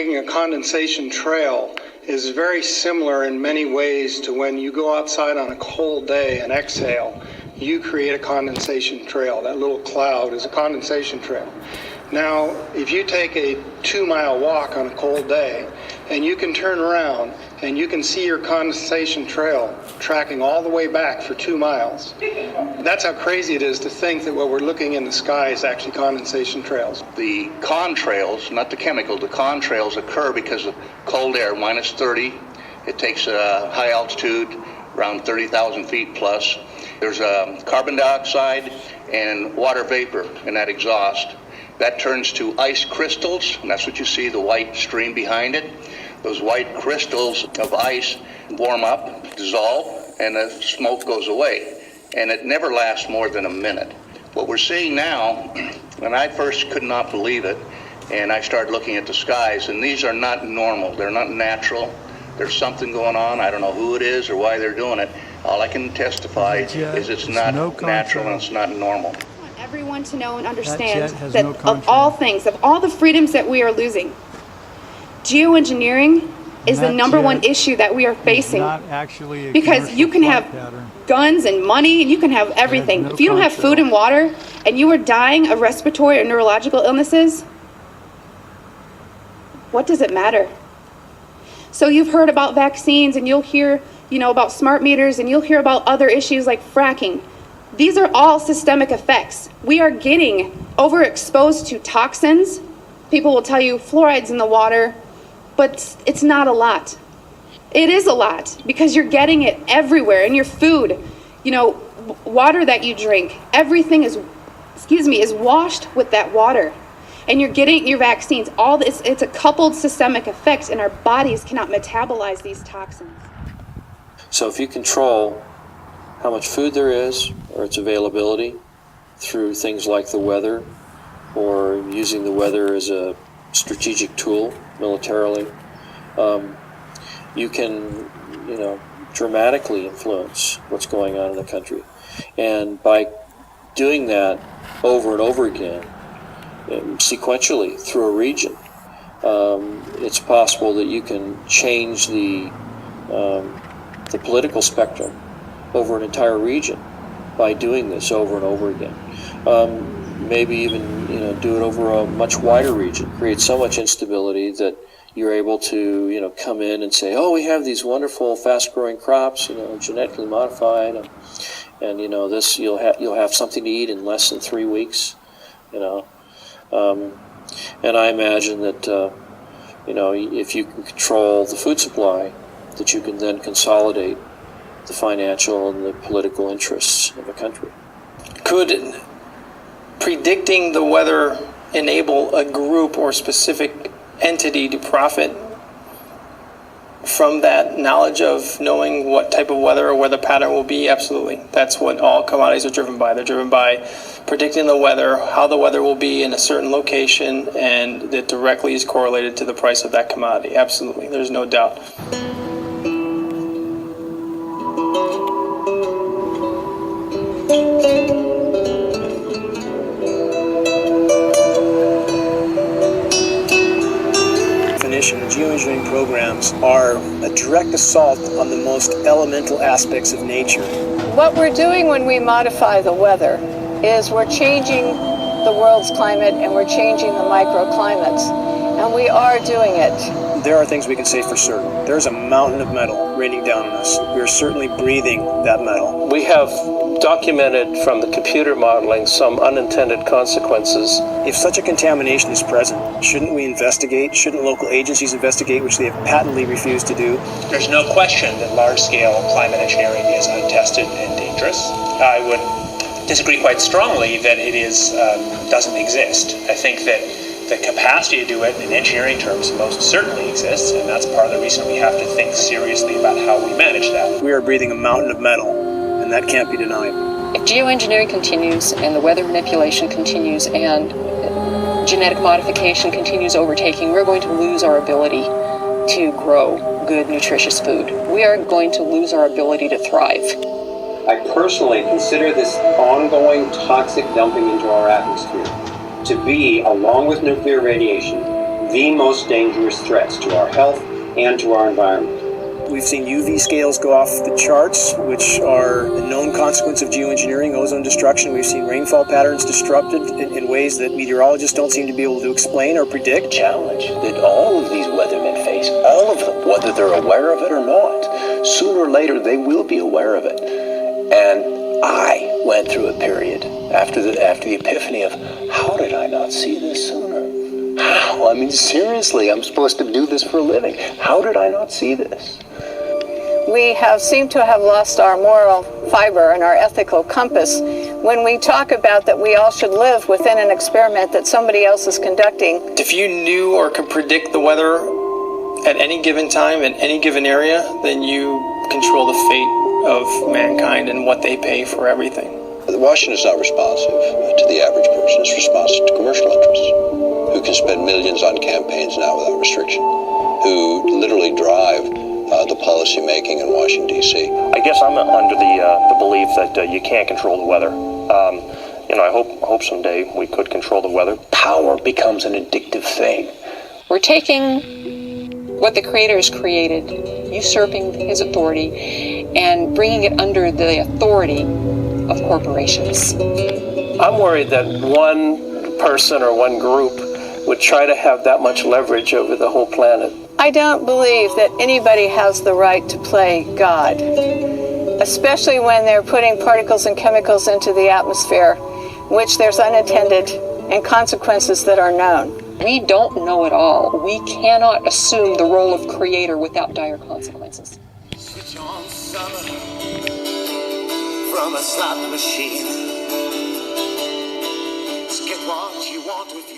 A condensation trail is very similar in many ways to when you go outside on a cold day and exhale, you create a condensation trail. That little cloud is a condensation trail. Now, if you take a 2-mile walk on a cold day and you can turn around and you can see your condensation trail tracking all the way back for 2 miles, that's how crazy it is to think that what we're looking in the sky is actually condensation trails. The contrails, not the chemical, the contrails occur because of cold air, minus 30. It takes a high altitude, around 30,000 feet plus. There's carbon dioxide and water vapor in that exhaust. That turns to ice crystals, and that's what you see, the white stream behind it. Those white crystals of ice warm up, dissolve, and the smoke goes away. And it never lasts more than a minute. What we're seeing now, and I first could not believe it, and I started looking at the skies, and these are not normal, they're not natural. There's something going on, I don't know who it is or why they're doing it. All I can testify is it's not natural and it's not normal. Everyone to know and understand that of all things, of all the freedoms that we are losing, geoengineering is the number one issue that we are facing. Because you can have guns and money and you can have everything. If you don't have food and water and you are dying of respiratory or neurological illnesses, what does it matter? So you've heard about vaccines and you'll hear, about smart meters and you'll hear about other issues like fracking. These are all systemic effects. We are getting overexposed to toxins. People will tell you fluoride's in the water, but it's not a lot. It is a lot because you're getting it everywhere in your food, water that you drink. Everything is washed with that water. And you're getting your vaccines. All this, it's a coupled systemic effect, and our bodies cannot metabolize these toxins. So if you control how much food there is or its availability through things like the weather or using the weather as a strategic tool militarily, you can, dramatically influence what's going on in the country. And by doing that over and over again, sequentially through a region, it's possible that you can change the political spectrum over an entire region by doing this over and over again. Maybe even do it over a much wider region, create so much instability that you're able to come in and say, oh, we have these wonderful fast-growing crops, genetically modified, and this you'll have something to eat in less than 3 weeks, and I imagine that if you can control the food supply, that you can then consolidate the financial and the political interests of a country. Could predicting the weather enable a group or specific entity to profit from that knowledge of knowing what type of weather or weather pattern will be? Absolutely. That's what all commodities are driven by. They're driven by predicting the weather, how the weather will be in a certain location, and it directly is correlated to the price of that commodity. Absolutely. There's no doubt. Geoengineering programs are a direct assault on the most elemental aspects of nature. What we're doing when we modify the weather is we're changing the world's climate and we're changing the microclimates, and we are doing it. There are things we can say for certain. There's a mountain of metal raining down on us. We are certainly breathing that metal. We have documented from the computer modeling some unintended consequences. If such a contamination is present, shouldn't we investigate? Shouldn't local agencies investigate, which they have patently refused to do? There's no question that large-scale climate engineering is untested and dangerous. I would disagree quite strongly that it doesn't exist. I think that the capacity to do it in engineering terms most certainly exists, and that's part of the reason we have to think seriously about how we manage that. We are breathing a mountain of metal, and that can't be denied. If geoengineering continues and the weather manipulation continues and genetic modification continues overtaking, we're going to lose our ability to grow good, nutritious food. We are going to lose our ability to thrive. I personally consider this ongoing toxic dumping into our atmosphere to be, along with nuclear radiation, the most dangerous threats to our health and to our environment. We've seen UV scales go off the charts, which are a known consequence of geoengineering, ozone destruction. We've seen rainfall patterns disrupted in ways that meteorologists don't seem to be able to explain or predict. Challenge that all of these weathermen face, all of them, whether they're aware of it or not, sooner or later they will be aware of it. And I went through a period after the epiphany of, how did I not see this sooner? How? I mean, seriously, I'm supposed to do this for a living. How did I not see this? We seem to have lost our moral fiber and our ethical compass when we talk about that we all should live within an experiment that somebody else is conducting. If you knew or could predict the weather at any given time in any given area, then you control the fate of mankind and what they pay for everything. Washington is not responsive to the average person. It's responsive to commercial interests who can spend millions on campaigns now without restriction, who literally drive the policy making in Washington, D.C. I guess I'm under the belief that you can't control the weather. I hope someday we could control the weather. Power becomes an addictive thing. We're taking what the Creator has created, usurping His authority, and bringing it under the authority of corporations. I'm worried that one person or one group would try to have that much leverage over the whole planet. I don't believe that anybody has the right to play God, especially when they're putting particles and chemicals into the atmosphere, which there's unintended and consequences that are known. We don't know it all. We cannot assume the role of Creator without dire consequences. Switch on summer from a slot machine. Just get what you want with